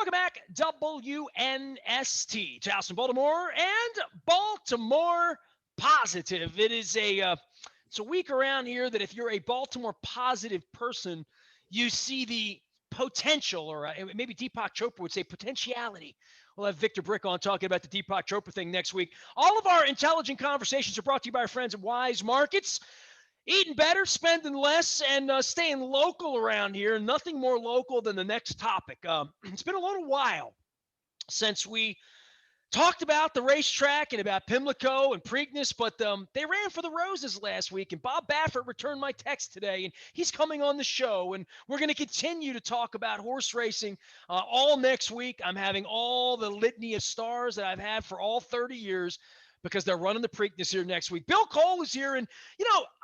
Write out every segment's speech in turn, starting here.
Welcome back, WNST, Charleston, Baltimore, and Baltimore Positive. It's a week around here that if you're a Baltimore positive person, you see the potential, or maybe Deepak Chopra would say potentiality. We'll have Victor Brick on talking about the Deepak Chopra thing next week. All of our intelligent conversations are brought to you by our friends at Wise Markets. Eating better, spending less, and staying local around here. Nothing more local than the next topic. It's been a little while since we talked about the racetrack and about Pimlico and Preakness, but they ran for the Roses last week, and Bob Baffert returned my text today, and he's coming on the show, and we're going to continue to talk about horse racing all next week. I'm having all the litany of stars that I've had for all 30 years because they're running the Preakness here next week. Bill Cole is here, and,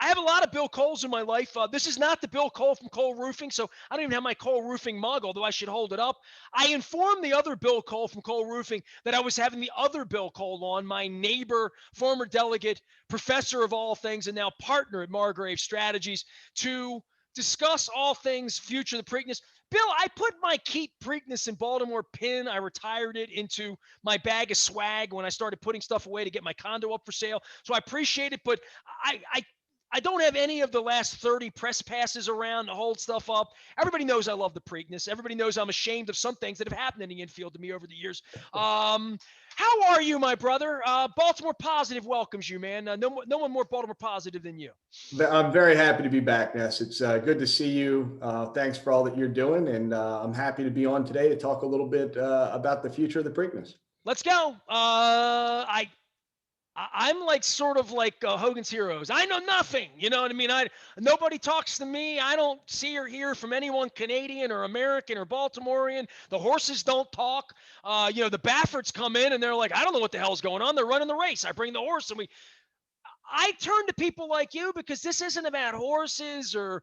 I have a lot of Bill Coles in my life. This is not the Bill Cole from Cole Roofing, so I don't even have my Cole Roofing mug, although I should hold it up. I informed the other Bill Cole from Cole Roofing that I was having the other Bill Cole on, my neighbor, former delegate, professor of all things, and now partner at Margrave Strategies, to discuss all things future of the Preakness. Bill, I put my Keep Preakness in Baltimore pin. I retired it into my bag of swag when I started putting stuff away to get my condo up for sale. So I appreciate it, but I don't have any of the last 30 press passes around to hold stuff up. Everybody knows I love the Preakness. Everybody knows I'm ashamed of some things that have happened in the infield to me over the years. How are you, my brother? Baltimore Positive welcomes you, man. No one more Baltimore Positive than you. I'm very happy to be back, Ness. It's good to see you. Thanks for all that you're doing, and I'm happy to be on today to talk a little bit about the future of the Preakness. Let's go. I'm like sort of like Hogan's Heroes. I know nothing. You know what I mean? Nobody talks to me. I don't see or hear from anyone Canadian or American or Baltimorean. The horses don't talk. The Bafferts come in and they're like, I don't know what the hell's going on. They're running the race. I bring the horse and I turn to people like you because this isn't about horses or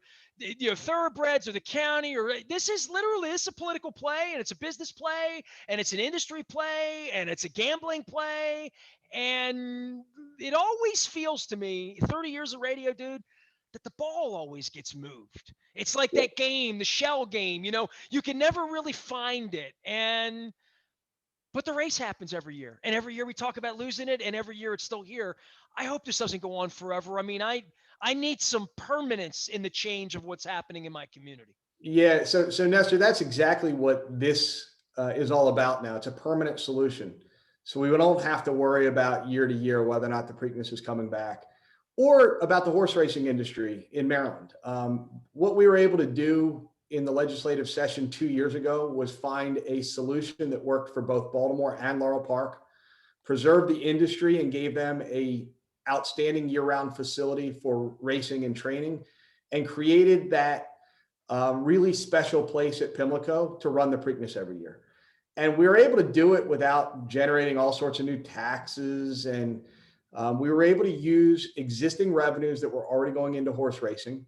thoroughbreds or the county, or this is a political play, and it's a business play, and it's an industry play, and it's a gambling play. And it always feels to me, 30 years of radio, dude, that the ball always gets moved. It's like that game, the shell game, you can never really find it. But the race happens every year, and every year we talk about losing it, and every year it's still here. I hope this doesn't go on forever. I mean, I need some permanence in the change of what's happening in my community. Yeah. So Nestor, that's exactly what this is all about now. It's a permanent solution. So we don't have to worry about year to year whether or not the Preakness is coming back, or about the horse racing industry in Maryland. What we were able to do in the legislative session 2 years ago was find a solution that worked for both Baltimore and Laurel Park, preserved the industry and gave them a outstanding year-round facility for racing and training, and created that really special place at Pimlico to run the Preakness every year. And we were able to do it without generating all sorts of new taxes. And we were able to use existing revenues that were already going into horse racing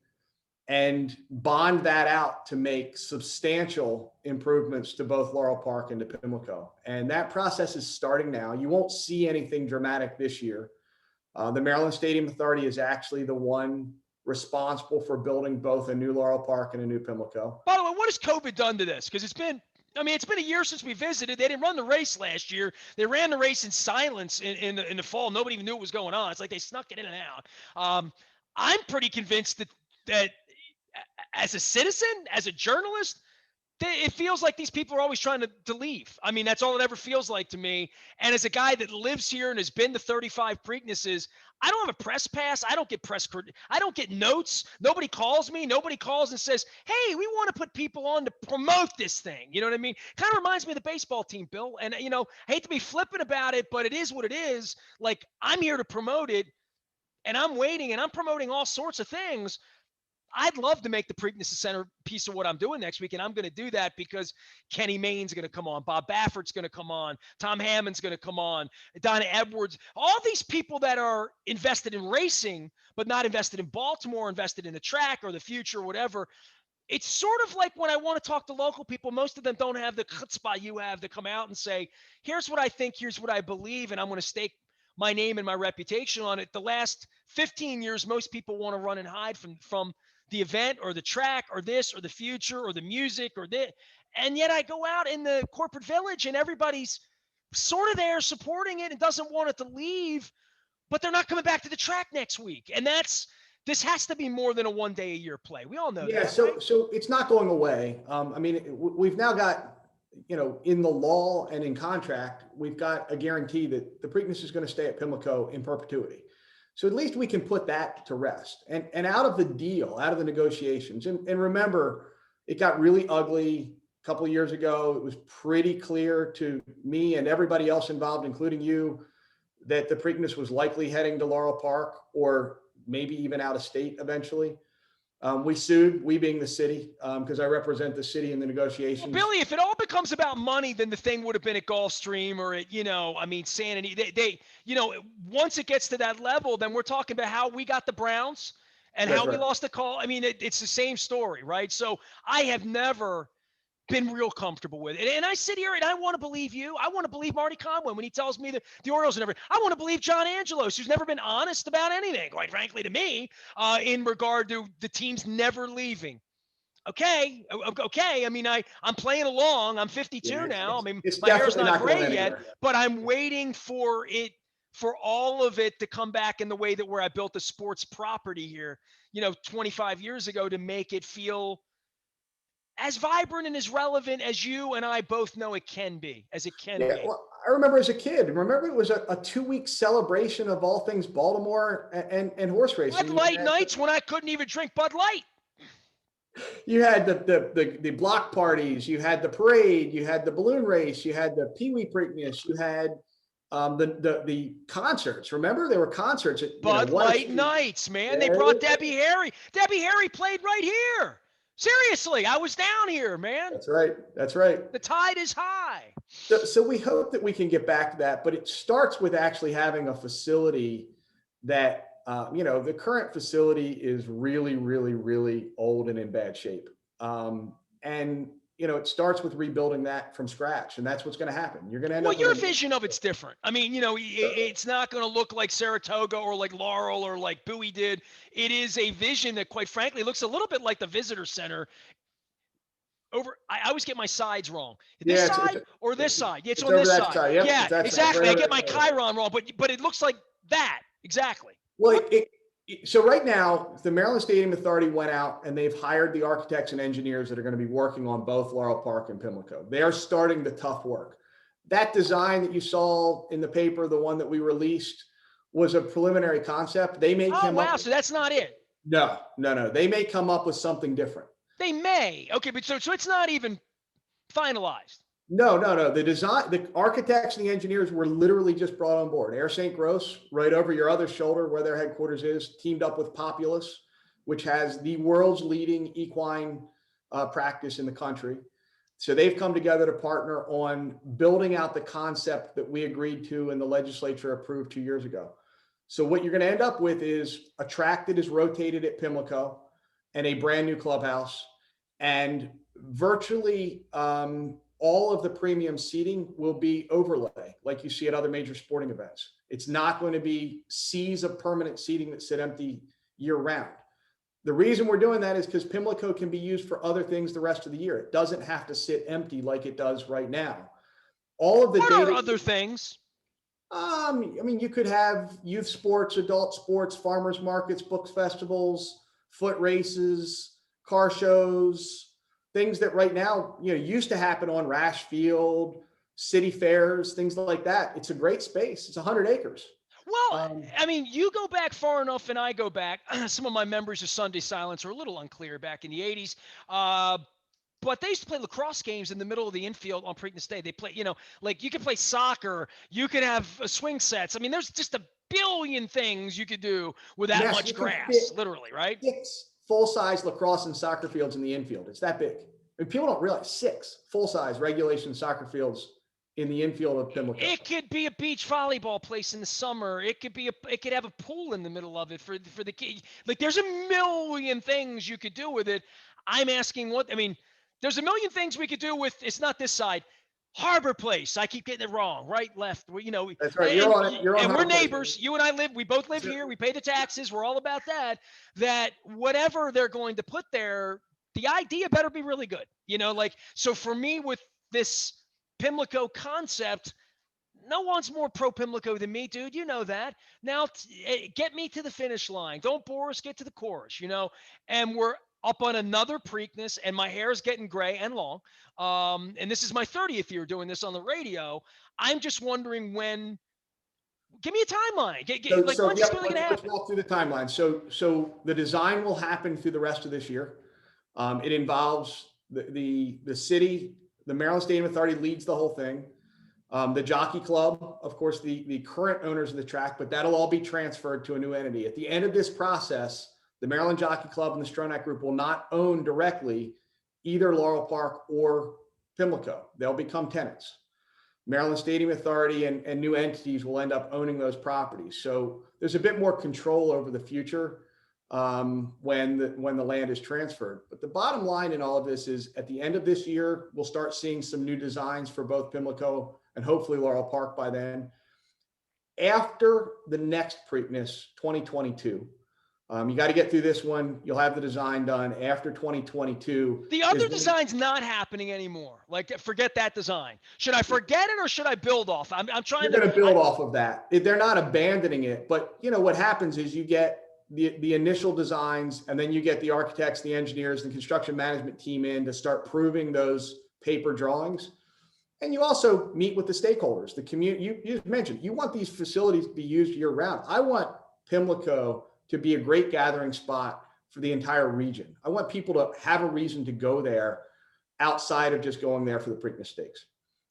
and bond that out to make substantial improvements to both Laurel Park and to Pimlico. And that process is starting now. You won't see anything dramatic this year. The Maryland Stadium Authority is actually the one responsible for building both a new Laurel Park and a new Pimlico. By the way, what has COVID done to this? Because it's been a year since we visited. They didn't run the race last year. They ran the race in silence in the fall. Nobody even knew what was going on. It's like they snuck it in and out. I'm pretty convinced that as a citizen, as a journalist, it feels like these people are always trying to leave. I mean, that's all it ever feels like to me. And as a guy that lives here and has been to 35 Preaknesses, I don't have a press pass. I don't get I don't get notes. Nobody calls me. Nobody calls and says, hey, we want to put people on to promote this thing. You know what I mean? Kind of reminds me of the baseball team, Bill. And, I hate to be flippant about it, but it is what it is. Like, I'm here to promote it, and I'm waiting, and I'm promoting all sorts of things. I'd love to make the Preakness the centerpiece of what I'm doing next week, and I'm going to do that because Kenny Mayne's going to come on, Bob Baffert's going to come on, Tom Hammond's going to come on, Donna Edwards, all these people that are invested in racing but not invested in Baltimore, invested in the track or the future or whatever. It's sort of like when I want to talk to local people, most of them don't have the chutzpah you have to come out and say, here's what I think, here's what I believe, and I'm going to stake my name and my reputation on it. The last 15 years, most people want to run and hide from the event or the track or this or the future or the music or this. And yet I go out in the corporate village and everybody's sort of there supporting it and doesn't want it to leave, but they're not coming back to the track next week. And this has to be more than a 1 day a year play. We all know Yeah, that, so right? so it's not going away. I mean, we've now got, in the law and in contract, we've got a guarantee that the Preakness is going to stay at Pimlico in perpetuity. So at least we can put that to rest. And out of the deal, out of the negotiations, and remember, it got really ugly a couple of years ago. It was pretty clear to me and everybody else involved, including you, that the Preakness was likely heading to Laurel Park or maybe even out of state eventually. We sued, we being the city, because I represent the city in the Well, negotiations. Billy, if it all becomes about money, then the thing would have been at Gulfstream or at, Sanity. Once it gets to that level, then we're talking about how we got the Browns and That's how we right. lost the call. I mean, it's the same story, right? So I have never been real comfortable with it. And I sit here and I want to believe you. I want to believe Marty Conway when he tells me that the Orioles are never. I want to believe John Angelos, who's never been honest about anything, quite frankly, to me, in regard to the team's never leaving. Okay. I mean, I'm playing along. I'm 52 Yeah, now. I mean, it's my hair's definitely not not going gray yet, anywhere. but I'm waiting for all of it to come back in the way that where I built a sports property here, 25 years ago to make it feel as vibrant and as relevant as you and I both know it can be, as it can Yeah, be. well, I remember as a kid, remember it was a 2 week celebration of all things Baltimore and horse Bud racing. Light nights when I couldn't even drink Bud Light. You had the block parties, you had the parade, you had the balloon race, you had the Pee Wee Preakness, you had the concerts. Remember, there were concerts at Bud Water Light Street. nights, man. They Yeah, brought Debbie Harry. Debbie Harry played right here. Seriously, I was down here, man. that's right. That's right. The tide is high. So we hope that we can get back to that, but it starts with actually having a facility that, the current facility is really, really, really old and in bad shape. And, it starts with rebuilding that from scratch, and that's what's going to happen. You're going to end Well, up with your a vision of it's different. I mean, it's not going to look like Saratoga or like Laurel or like Bowie did. It is a vision that, quite frankly, looks a little bit like the visitor center. I always get my sides wrong. This yeah, side or this side? Yeah, it's it's on over this that side. side. Yep, Yeah, it's that side, exactly. right I over get that my side. Chiron wrong, but it looks like that exactly. Well, so right now, the Maryland Stadium Authority went out and they've hired the architects and engineers that are going to be working on both Laurel Park and Pimlico. They are starting the tough work. That design that you saw in the paper, the one that we released, was a preliminary concept. They may Oh come wow, up. so that's not it. No. They may come up with something different. They may. Okay, but so it's not even finalized. No. The design, the architects and the engineers were literally just brought on board. Air St. Gross, right over your other shoulder where their headquarters is, teamed up with Populous, which has the world's leading equine practice in the country. So they've come together to partner on building out the concept that we agreed to and the legislature approved 2 years ago. So what you're going to end up with is a track that is rotated at Pimlico and a brand new clubhouse, and virtually all of the premium seating will be overlay like you see at other major sporting events. It's not going to be seas of permanent seating that sit empty year round. The reason we're doing that is because Pimlico can be used for other things the rest of the year. It doesn't have to sit empty like it does right now. All of the What data. are other things? I mean, you could have youth sports, adult sports, farmers markets, books festivals, foot races, car shows, things that right now, used to happen on Rash Field, city fairs, things like that. It's a great space. It's 100 acres. Well, I mean, you go back far enough, and I go back. Some of my members of Sunday Silence are a little unclear back in the 80s. But they used to play lacrosse games in the middle of the infield on Preakness Day. They play, like you could play soccer, you could have swing sets. I mean, there's just a billion things you could do with that Yes, much you can grass, fit literally, right? 6 full-size lacrosse and soccer fields in the infield. It's that big. I mean, people don't realize 6 full-size regulation soccer fields in the infield of Pimlico. It could be a beach volleyball place in the summer. It could have a pool in the middle of it for the kids. Like there's a million things you could do with it. I'm asking there's a million things we could do with, it's not this side. Harbor Place. I keep getting it wrong. Right, left. That's right. You're on it. You're on and we're Harbor Place. neighbors. You and I we both live here. We pay the taxes. We're all about that. That whatever they're going to put there, the idea better be really good. Like, so for me with this Pimlico concept, no one's more pro Pimlico than me, dude. You know that. Now, get me to the finish line. Don't bore us. Get to the chorus, And we're up on another Preakness, and my hair is getting gray and long. And this is my 30th year doing this on the radio. I'm just wondering when. Give me a timeline. Like, when's this really going to let's happen? walk through the timeline. So the design will happen through the rest of this year. It involves the city, the Maryland Stadium Authority leads the whole thing. The Jockey Club, of course, the current owners of the track, but that'll all be transferred to a new entity. At the end of this process, the Maryland Jockey Club and the Stronach Group will not own directly either Laurel Park or Pimlico. They'll become tenants. Maryland Stadium Authority and new entities will end up owning those properties. So there's a bit more control over the future when the land is transferred. But the bottom line in all of this is at the end of this year, we'll start seeing some new designs for both Pimlico and hopefully Laurel Park by then. After the next Preakness, 2022, you got to get through this one. You'll have the design done after 2022. The other design's not happening anymore. Like, forget that design. Should I forget it or should I build off? I'm trying to build off of that. They're not abandoning it, but what happens is you get the initial designs, and then you get the architects, the engineers, the construction management team in to start proving those paper drawings. And you also meet with the stakeholders, the community. You mentioned you want these facilities to be used year round. I want Pimlico to be a great gathering spot for the entire region. I want people to have a reason to go there outside of just going there for the Preakness Stakes.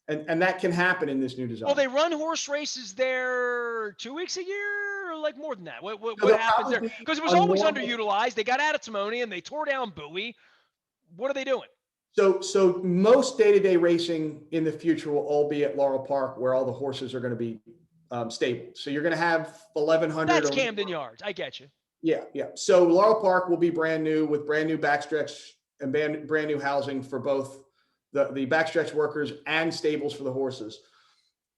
And that can happen in this new design. Well, they run horse races there 2 weeks a year, or like more than that. What happens there? Because it was always underutilized. They got out of Timonium, they tore down Bowie. What are they doing? So most day-to-day racing in the future will all be at Laurel Park, where all the horses are going to be stabled. So you're going to have 1,100. That's Camden Yards. I get you. Yeah. So Laurel Park will be brand new with brand new backstretch and brand new housing for both the backstretch workers and stables for the horses.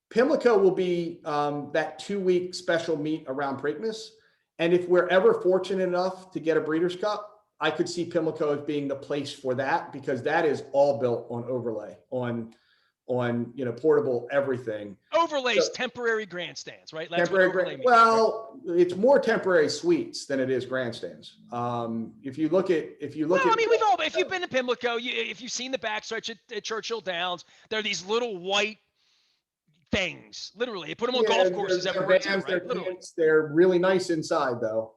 Pimlico will be that 2-week special meet around Preakness. And if we're ever fortunate enough to get a Breeders' Cup, I could see Pimlico as being the place for that, because that is all built on overlay, on portable everything. Overlays, temporary grandstands, right? That's temporary. Well, right? It's more temporary suites than it is grandstands. If you look at, if you've been to Pimlico, if you've seen the backstretch at Churchill Downs, there are these little white things. Literally, they put them on golf courses everywhere. They're really nice inside though,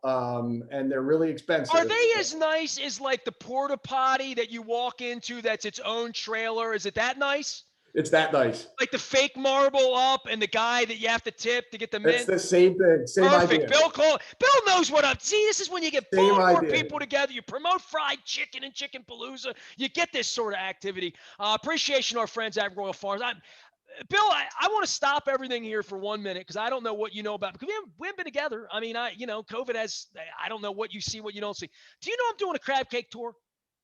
and they're really expensive. Are they as nice as like the porta potty that you walk into that's its own trailer? Is it that nice? It's that nice. Like the fake marble up and the guy that you have to tip to get the mint. It's the same thing. Same Perfect. idea. Bill knows what I'm. See, this is when you get more people together. You promote fried chicken and Chicken Palooza. You get this sort of activity. Appreciation to our friends at Royal Farms. Bill, I want to stop everything here for 1 minute because I don't know what you know about, because we haven't been together. I mean, COVID I don't know what you see, what you don't see. Do you know I'm doing a crab cake tour?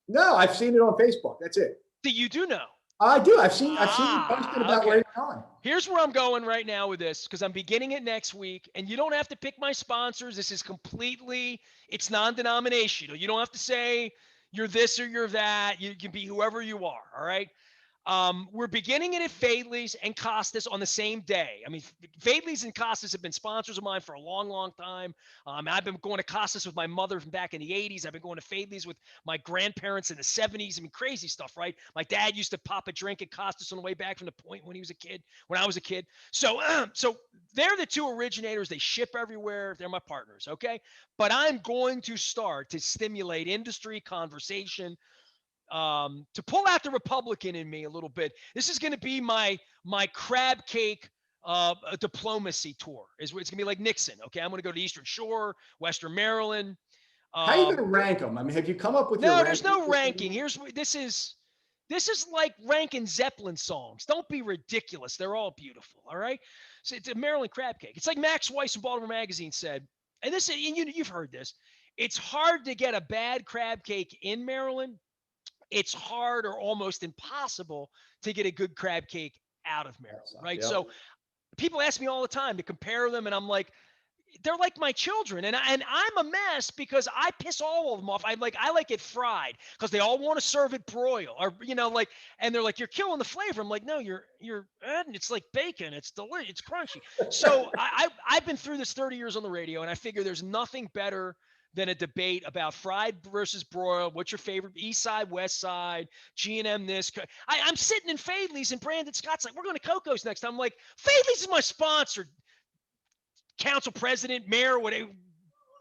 No, I've seen it on Facebook. That's it. You do know? I do. I've seen you posted about where you're going. Here's where I'm going right now with this, because I'm beginning it next week, and you don't have to pick my sponsors. This is it's non-denominational. You don't have to say you're this or you're that. You can be whoever you are. All right. We're beginning it at Fadley's and Costas on the same day. I mean, Fadley's and Costas have been sponsors of mine for a long, long time. I've been going to Costas with my mother from back in the 80s. I've been going to Fadley's with my grandparents in the 70s. I mean, crazy stuff, right? My dad used to pop a drink at Costas on the way back from the Point when I was a kid. So they're the two originators. They ship everywhere. They're my partners, okay? But I'm going to start to stimulate industry conversation, to pull out the Republican in me a little bit. This is going to be my crab cake diplomacy tour. It's going to be like Nixon. Okay, I'm going to go to Eastern Shore, Western Maryland. How are you going to rank them? I mean, have you come up with no? There's no ranking. This is like ranking Zeppelin songs. Don't be ridiculous. They're all beautiful. All right. So it's a Maryland crab cake. It's like Max Weiss from Baltimore Magazine said, and you've heard this. It's hard to get a bad crab cake in Maryland. It's hard or almost impossible to get a good crab cake out of Maryland, right? Yep. So people ask me all the time to compare them, and I'm like, they're like my children, and I'm a mess because I piss all of them off. I like it fried because they all want to serve it broiled, or like, and they're like, you're killing the flavor. I'm like, no, you're adding, it's like bacon, it's delicious, it's crunchy. So I've been through this 30 years on the radio, and I figure there's nothing better than a debate about fried versus broiled. What's your favorite? East side, west side, G&M this. I'm sitting in Fadley's, and Brandon Scott's like, we're going to Coco's next time. I'm like, Fadley's is my sponsor, council president, mayor, whatever,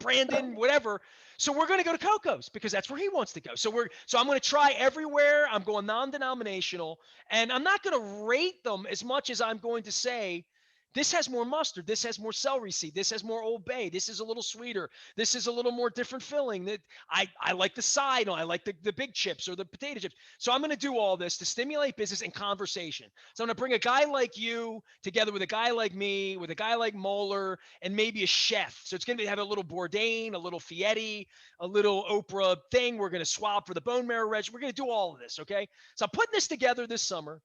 Brandon, whatever. So we're going to go to Coco's because that's where he wants to go. So I'm going to try everywhere. I'm going non-denominational, and I'm not going to rate them as much as I'm going to say, this has more mustard. This has more celery seed. This has more Old Bay. This is a little sweeter. This is a little more different filling. That I like the side. I like the big chips or the potato chips. So I'm going to do all this to stimulate business and conversation. So I'm going to bring a guy like you together with a guy like me, with a guy like Moeller, and maybe a chef. So it's going to have a little Bourdain, a little Fieri, a little Oprah thing. We're going to swap for the bone marrow regimen. We're going to do all of this, okay? So I'm putting this together this summer.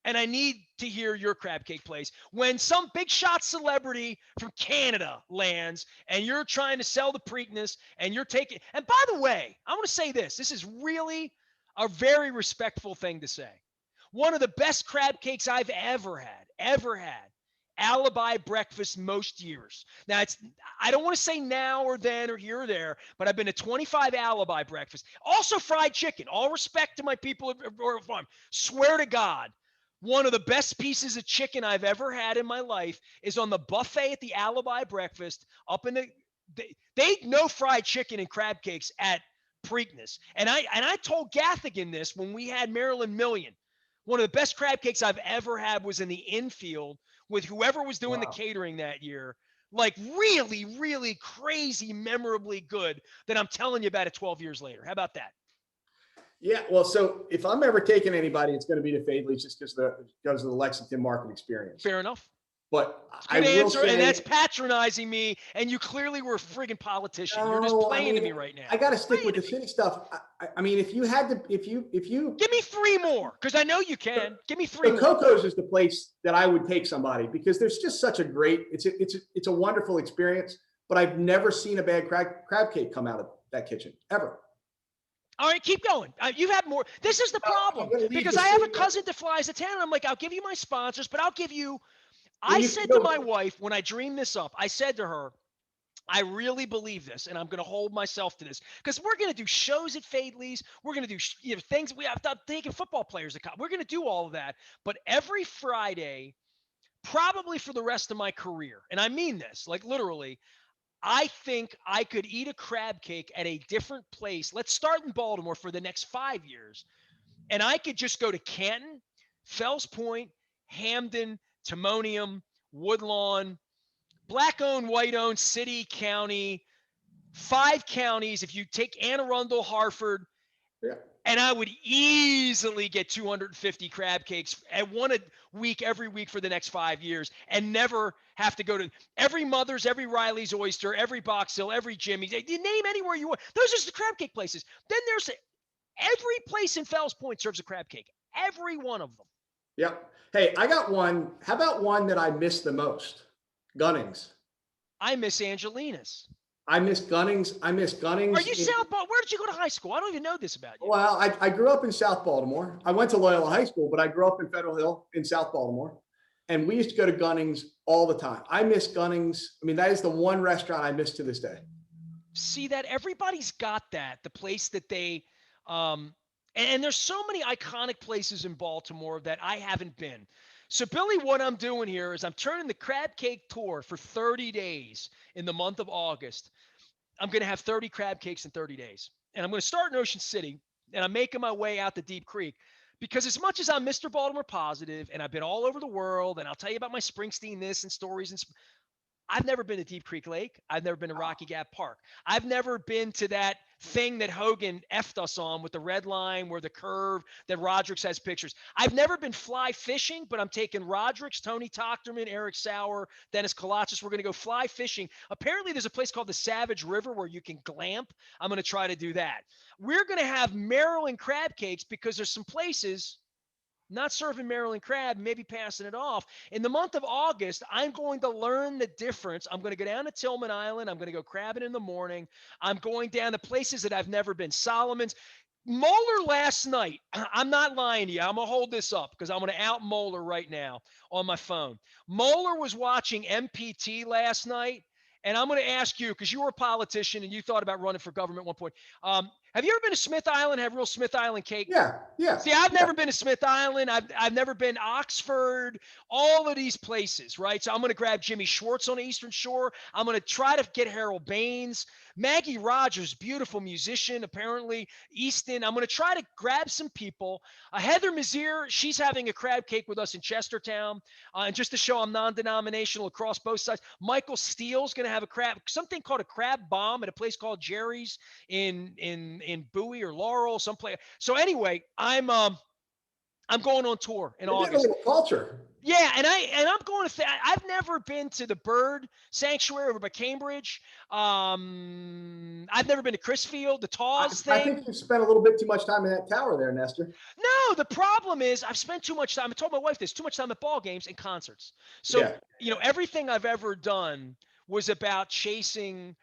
And I need to hear your crab cake plays. When some big shot celebrity from Canada lands and you're trying to sell the Preakness and you're taking, and by the way, I want to say this. This is really a very respectful thing to say. One of the best crab cakes I've ever had. Alibi breakfast most years. Now, I don't want to say now or then or here or there, but I've been to 25 alibi breakfasts. Also fried chicken. All respect to my people at Royal Farm. Swear to God, one of the best pieces of chicken I've ever had in my life is on the buffet at the Alibi breakfast up in they know fried chicken and crab cakes at Preakness. And I told Gathigan this when we had Maryland Million. One of the best crab cakes I've ever had was in the infield with whoever was doing the catering that year. Like really, really crazy, memorably good that I'm telling you about it 12 years later. How about that? Yeah, well, so if I'm ever taking anybody, it's going to be to Fadley just because of the Lexington market experience. Fair enough. But good answer, and that's patronizing me. And you clearly were a friggin' politician. You're just playing to me right now. I got to stick with the city stuff. I mean, if you had to, if you give me three more, because I know you can. Give me three more. Coco's is the place that I would take somebody because there's just such a great. It's a wonderful experience. But I've never seen a bad crab cake come out of that kitchen ever. All right, keep going. You have more. This is the problem because I have a cousin that flies to town. And I'm like, I'll give you my sponsors, but I'll give you. I said to my wife when I dreamed this up, I said to her, I really believe this, and I'm going to hold myself to this because we're going to do shows at Fadley's. We're going to do things. We have taken football players to we're going to do all of that. But every Friday, probably for the rest of my career, and I mean this, like literally, I think I could eat a crab cake at a different place. Let's start in Baltimore for the next 5 years. And I could just go to Canton, Fells Point, Hamden, Timonium, Woodlawn, black-owned, white-owned, city, county, 5 counties. If you take Anne Arundel, Hartford, and I would easily get 250 crab cakes at one a week, every week for the next 5 years and never have to go to every Mother's, every Riley's Oyster, every Box Hill, every Jimmy's. You name anywhere you want. Those are the crab cake places. Then there's every place in Fells Point serves a crab cake. Every one of them. Yep. Hey, I got one. How about one that I miss the most? Gunnings. I miss Angelina's. I miss Gunnings. Are you South Baltimore? Where did you go to high school? I don't even know this about you. Well, I grew up in South Baltimore. I went to Loyola High School, but I grew up in Federal Hill in South Baltimore. And we used to go to Gunnings all the time. I miss Gunnings. I mean, that is the one restaurant I miss to this day. See that? Everybody's got that. The place that they and there's so many iconic places in Baltimore that I haven't been. So, Billy, what I'm doing here is I'm turning the crab cake tour for 30 days in the month of August. I'm going to have 30 crab cakes in 30 days. And I'm going to start in Ocean City, and I'm making my way out to Deep Creek. Because as much as I'm Mr. Baltimore positive, and I've been all over the world, and I'll tell you about my Springsteen this and stories, and I've never been to Deep Creek Lake. I've never been to Rocky Gap Park. I've never been to that thing that Hogan effed us on with the red line where the curve that Roderick's has pictures. I've never been fly fishing, but I'm taking Roderick's, Tony Tochterman, Eric Sauer, Dennis Kalachis. We're going to go fly fishing. Apparently there's a place called the Savage River where you can glamp. I'm going to try to do that. We're going to have Maryland crab cakes because there's some places not serving Maryland crab, maybe passing it off. In the month of August, I'm going to learn the difference. I'm going to go down to Tillman Island. I'm going to go crabbing in the morning. I'm going down to places that I've never been. Solomon's. Moeller last night, I'm not lying to you. I'm going to hold this up because I'm going to out Moeller right now on my phone. Moeller was watching MPT last night. And I'm going to ask you, because you were a politician and you thought about running for government at one point. Have you ever been to Smith Island, have real Smith Island cake? Yeah, yeah. See, I've yeah. never been to Smith Island. I've never been to Oxford, all of these places, right? So I'm going to grab Jimmy Schwartz on the Eastern Shore. I'm going to try to get Harold Baines. Maggie Rogers, beautiful musician, apparently. Easton. I'm going to try to grab some people. Heather Mazier, she's having a crab cake with us in Chestertown. And just to show I'm non-denominational across both sides. Michael Steele's going to have a crab, something called a crab bomb at a place called Jerry's in Bowie or Laurel, someplace. So anyway, I'm going on tour in You're getting a August. little culture. Yeah, and I'm going to. I've never been to the Bird Sanctuary over by Cambridge. I've never been to Chrisfield, the Taws I thing. think you spent a little bit too much time in that tower there, Nestor. No, the problem is I've spent too much time. I told my wife this: too much time at ball games and concerts. So Yeah. everything I've ever done was about chasing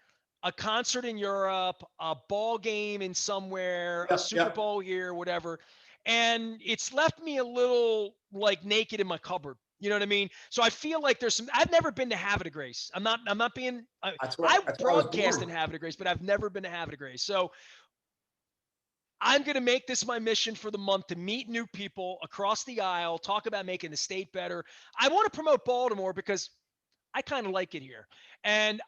a concert in Europe, a ball game in somewhere, a Super Bowl here, whatever. And it's left me a little like naked in my cupboard. You know what I mean? So I feel like there's some. I've never been to Havre de Grace. I'm not being. That's I where I was broadcast in born. Havre de Grace, but I've never been to Havre de Grace. So I'm going to make this my mission for the month to meet new people across the aisle, talk about making the state better. I want to promote Baltimore because I kind of like it here. And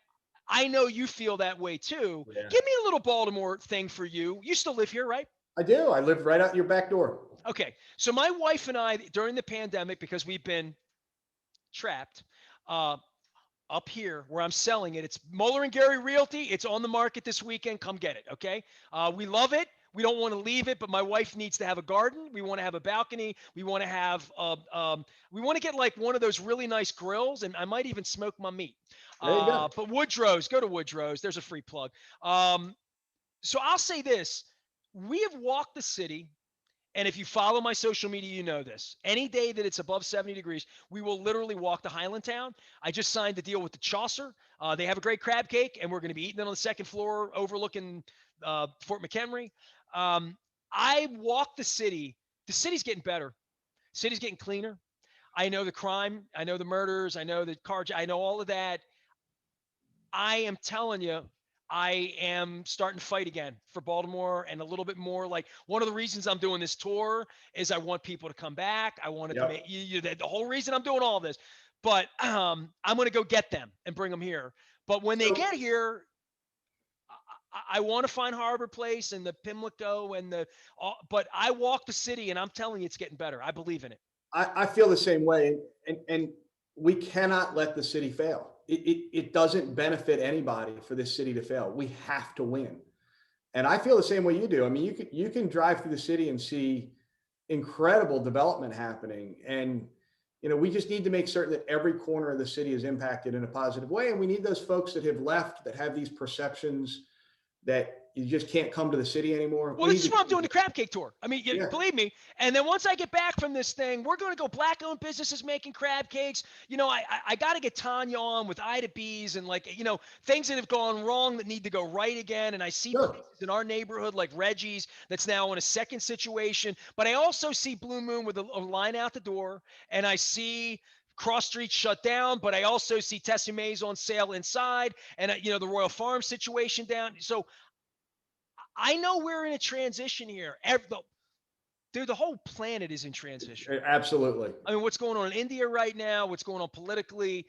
I know you feel that way too. Yeah. Give me a little Baltimore thing for you. You still live here, right? I do. I live right out your back door. Okay. So my wife and I, during the pandemic, because we've been trapped, up here where I'm selling it. It's Moeller and Gary Realty. It's on the market this weekend. Come get it. Okay. We love it. We don't want to leave it, but my wife needs to have a garden. We want to have a balcony. We want to have, we want to get like one of those really nice grills, and I might even smoke my meat. There you go. But Woodrow's, go to Woodrow's. There's a free plug. So I'll say this: we have walked the city. And if you follow my social media, you know this. Any day that it's above 70 degrees, we will literally walk to Highlandtown. I just signed the deal with the Chaucer. They have a great crab cake, and we're going to be eating it on the second floor overlooking Fort McHenry. I walk the city. The city's getting better. The city's getting cleaner. I know the crime. I know the murders. I know the I know all of that. I am telling you, I am starting to fight again for Baltimore and a little bit more. Like one of the reasons I'm doing this tour is I want people to come back. I wanted to make the whole reason I'm doing all this, but I'm going to go get them and bring them here. But when they get here, I want to find Harbor Place and the Pimlico but I walk the city and I'm telling you, it's getting better. I believe in it. I feel the same way. And we cannot let the city fail. It doesn't benefit anybody for this city to fail. We have to win. And I feel the same way you do. I mean, you can drive through the city and see incredible development happening. And, we just need to make certain that every corner of the city is impacted in a positive way. And we need those folks that have left, that have these perceptions that you just can't come to the city anymore. Well, this is why I'm doing the crab cake tour. I mean, believe me. And then once I get back from this thing, we're going to go black-owned businesses making crab cakes. I got to get Tanya on with Ida Bees and things that have gone wrong that need to go right again. And I see places in our neighborhood like Reggie's that's now in a second situation. But I also see Blue Moon with a line out the door, and I see Cross Street shut down, but I also see Tessie Mae's on sale inside, and the Royal Farm situation down. So I know we're in a transition here. The whole planet is in transition. Absolutely. I mean, what's going on in India right now, what's going on politically,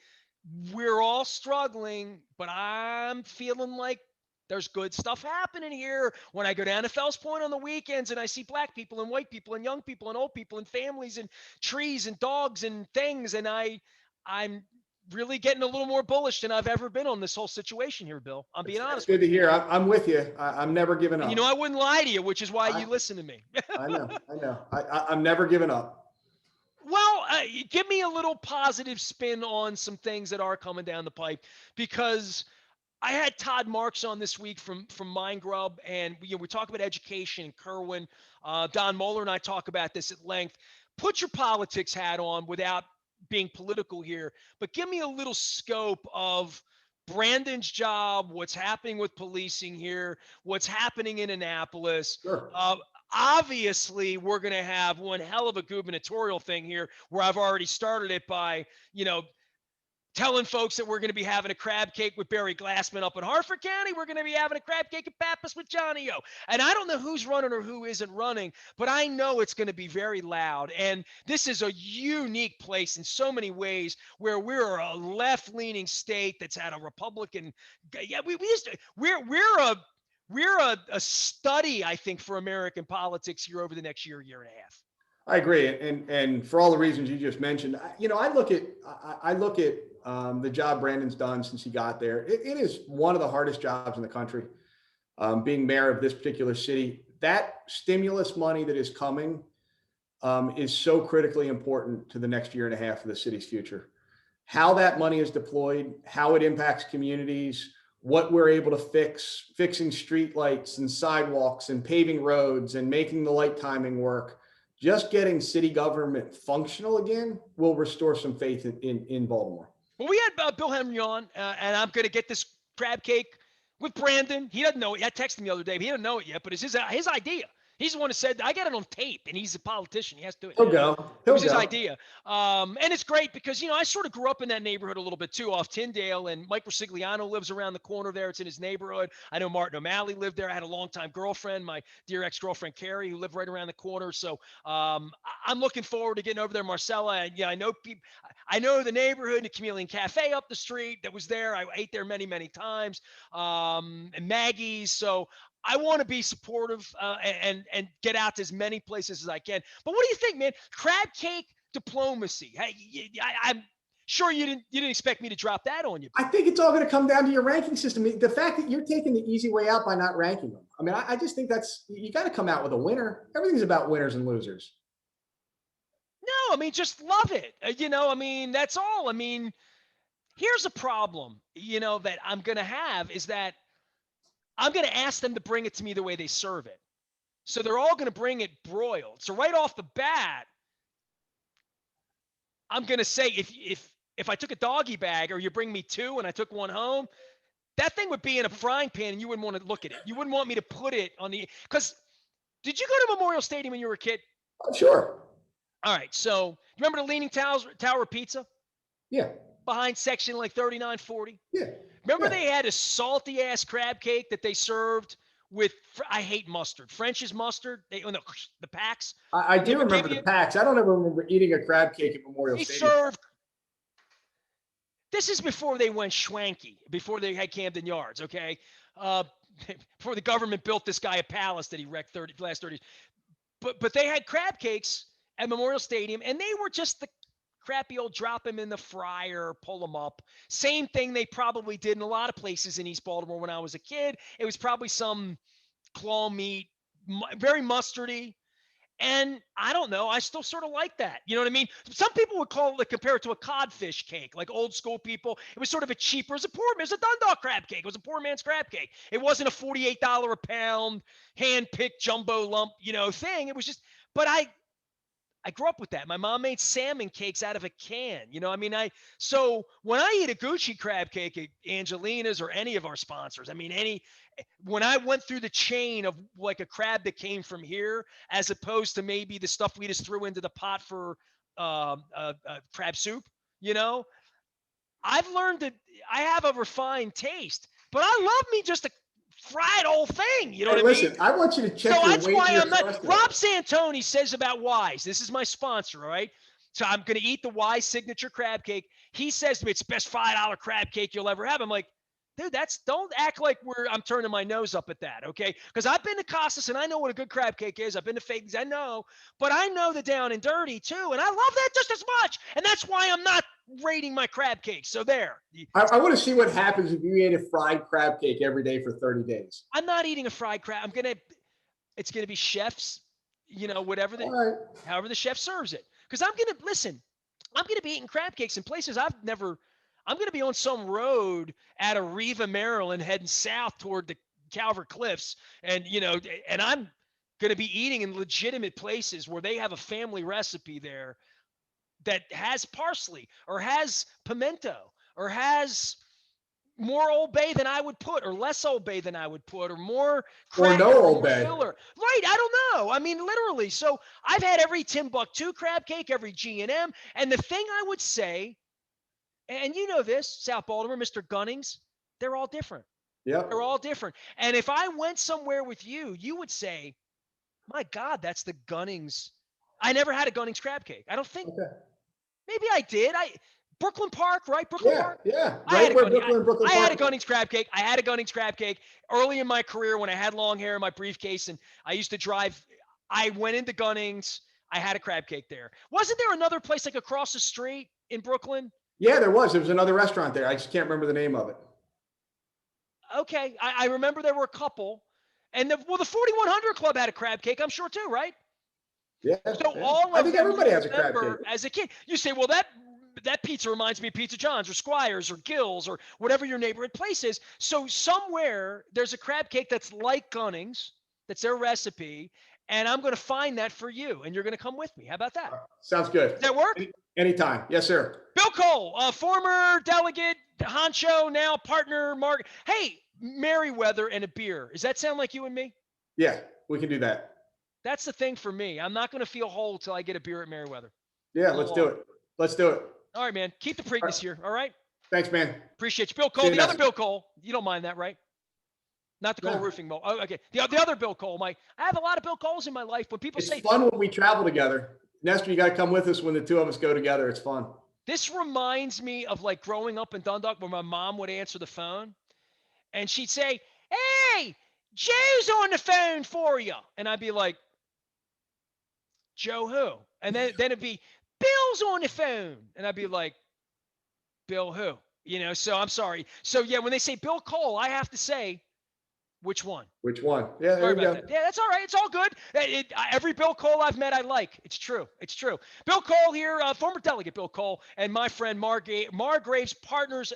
we're all struggling, but I'm feeling like there's good stuff happening here. When I go down to Fells Point on the weekends and I see black people and white people and young people and old people and families and trees and dogs and things, and I'm really getting a little more bullish than I've ever been on this whole situation here, Bill. I'm being honest. Good to hear. I'm with you. I'm never giving up. And I wouldn't lie to you, which is why you listen to me. I know. I'm never giving up. Well, give me a little positive spin on some things that are coming down the pipe, because I had Todd Marks on this week from Mind Grub, and we talk about education in Kerwin. Don Moeller and I talk about this at length. put your politics hat on without being political here, but give me a little scope of Brandon's job, what's happening with policing here, what's happening in Annapolis. Sure. Obviously, we're going to have one hell of a gubernatorial thing here where I've already started it by, telling folks that we're going to be having a crab cake with Barry Glassman up in Harford County. We're going to be having a crab cake at Pappas with Johnny O. And I don't know who's running or who isn't running, but I know it's going to be very loud. And this is a unique place in so many ways where we're a left-leaning state that's had a Republican. Yeah, we're a study, I think, for American politics here over the next year and a half. I agree, and for all the reasons you just mentioned, I look at the job Brandon's done since he got there. It is one of the hardest jobs in the country, being mayor of this particular city. That stimulus money that is coming is so critically important to the next year and a half of the city's future. How that money is deployed, how it impacts communities, what we're able to fixing streetlights and sidewalks and paving roads and making the light timing work. Just getting city government functional again will restore some faith in Baltimore. Well, we had Bill Henry on, and I'm going to get this crab cake with Brandon. He doesn't know it. I texted him the other day, but he doesn't know it yet. But it's his idea. He's the one who said, I got it on tape, and he's a politician. He has to do it. He'll go. It was his idea. And it's great because, I sort of grew up in that neighborhood a little bit too, off Tyndale, and Mike Rosigliano lives around the corner there. It's in his neighborhood. I know Martin O'Malley lived there. I had a longtime girlfriend, my dear ex-girlfriend, Carrie, who lived right around the corner. So I'm looking forward to getting over there, Marcella. And I know people. I know the neighborhood, the Chameleon Cafe up the street that was there. I ate there many, many times. And Maggie's. So I want to be supportive and get out to as many places as I can. But what do you think, man? Crab cake diplomacy. Hey, I'm sure you didn't expect me to drop that on you. I think it's all going to come down to your ranking system. The fact that you're taking the easy way out by not ranking them. I mean, I just think you got to come out with a winner. Everything's about winners and losers. No, I mean, just love it. That's all. I mean, here's a problem, that I'm going to have is that I'm going to ask them to bring it to me the way they serve it. So they're all going to bring it broiled. So right off the bat, I'm going to say if I took a doggy bag or you bring me two and I took one home, that thing would be in a frying pan and you wouldn't want to look at it. You wouldn't want me to put it on because did you go to Memorial Stadium when you were a kid? Oh, sure. All right. So remember the Leaning Tower Pizza? Yeah. Behind section like 3940? Yeah. Remember they had a salty ass crab cake that they served with, I hate mustard. French's mustard, the packs. I do remember the packs. I don't ever remember eating a crab cake at Memorial Stadium. This is before they went schwanky, before they had Camden Yards, okay? Before the government built this guy a palace that he wrecked last 30 years. But they had crab cakes at Memorial Stadium, and they were just the crappy old drop them in the fryer, pull them up. Same thing they probably did in a lot of places in East Baltimore when I was a kid. It was probably some claw meat, very mustardy. And I don't know, I still sort of like that. You know what I mean? Some people would compare it to a codfish cake, like old school people. It was sort of it was a Dundalk crab cake. It was a poor man's crab cake. It wasn't a $48 a pound, hand-picked jumbo lump, thing. It was just, but I grew up with that. My mom made salmon cakes out of a can. So when I eat a Gucci crab cake at Angelina's or any of our sponsors, when I went through the chain of like a crab that came from here, as opposed to maybe the stuff we just threw into the pot for crab soup, I've learned that I have a refined taste, but I love me just a fried whole thing. You know what I mean? Listen, I want you to check your weight. So that's why I'm not. Rob Santoni says about Wise. This is my sponsor, all right? So I'm going to eat the Wise signature crab cake. He says to me, it's the best $5 crab cake you'll ever have. I'm like, dude, don't act like I'm turning my nose up at that, okay? Because I've been to Costas and I know what a good crab cake is. I've been to Fagan's, I know. But I know the down and dirty too, and I love that just as much. And that's why I'm not rating my crab cake. So there. I want to see what happens if you ate a fried crab cake every day for 30 days. I'm not eating a fried crab. It's going to be chef's, whatever however the chef serves it. Because I'm going to be eating crab cakes in places I'm going to be on some road at Arriva, Maryland, heading south toward the Calvert Cliffs. And, and going to be eating in legitimate places where they have a family recipe there that has parsley or has pimento or has more Old Bay than I would put, or less Old Bay than I would put, or more Or cracker, no or Old more Bay. filler. Right? I don't know. I mean, literally. So I've had every Timbuktu crab cake, every G&M, and the thing I would say, and you know this, South Baltimore, Mr. Gunnings, they're all different. Yep. They're all different. And if I went somewhere with you, you would say, "My God, that's the Gunnings." I never had a Gunnings crab cake. I don't think. Okay. Maybe I did. Brooklyn Park, right? Brooklyn Park. Yeah. I had Right a where Gunning. Brooklyn I had a Park. Gunnings crab cake. I had a Gunnings crab cake early in my career when I had long hair in my briefcase, and I used to drive. I went into Gunnings. I had a crab cake there. Wasn't there another place like across the street in Brooklyn? Yeah, there was. There was another restaurant there. I just can't remember the name of it. Okay, I remember there were a couple, and the 4100 Club had a crab cake. I'm sure too, right? Yeah. So Yeah. all I of think them everybody you has a crab remember cake. as a kid. You say, well, that pizza reminds me of Pizza John's or Squire's or Gill's or whatever your neighborhood place is. So somewhere there's a crab cake that's like Gunnings, that's their recipe, and I'm going to find that for you, and you're going to come with me. How about that? Sounds good. Does that work? Anytime. Yes, sir. Bill Cole, former delegate, honcho, now partner, Mark. Hey, Merriweather and a beer. Does that sound like you and me? Yeah, we can do that. That's the thing for me. I'm not going to feel whole till I get a beer at Merriweather. Yeah, let's do it. Let's do it. All right, man. Keep the Preakness here. All right. Thanks, man. Appreciate you. Bill Cole, the other Bill Cole. You don't mind that, right? Not the Cole Roofing Mo. Oh, okay. The other Bill Cole. I have a lot of Bill Coles in my life. When people say it's fun when we travel together. Nestor, you got to come with us when the two of us go together. It's fun. This reminds me of like growing up in Dundalk where my mom would answer the phone and she'd say, "Hey, Joe's on the phone for you." And I'd be like, "Joe who?" And then it'd be, "Bill's on the phone." And I'd be like, "Bill who?" So I'm sorry. So yeah, when they say Bill Cole, I have to say, which one? Which one? Yeah, Sorry there you about go. that. Yeah, that's all right. It's all good. Every Bill Cole I've met, I like. It's true. It's true. Bill Cole here, former delegate Bill Cole, and my friend Margrave's Partners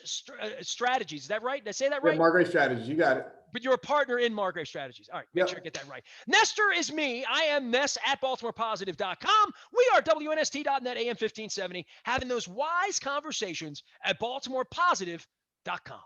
Strategies. Is that right? Did I say that right? Yeah, Margrave Strategies. You got it. But you're a partner in Margrave Strategies. All right, make sure I get that right. Nestor is me. I am Ness at BaltimorePositive.com. We are WNST.net AM 1570, having those wise conversations at BaltimorePositive.com.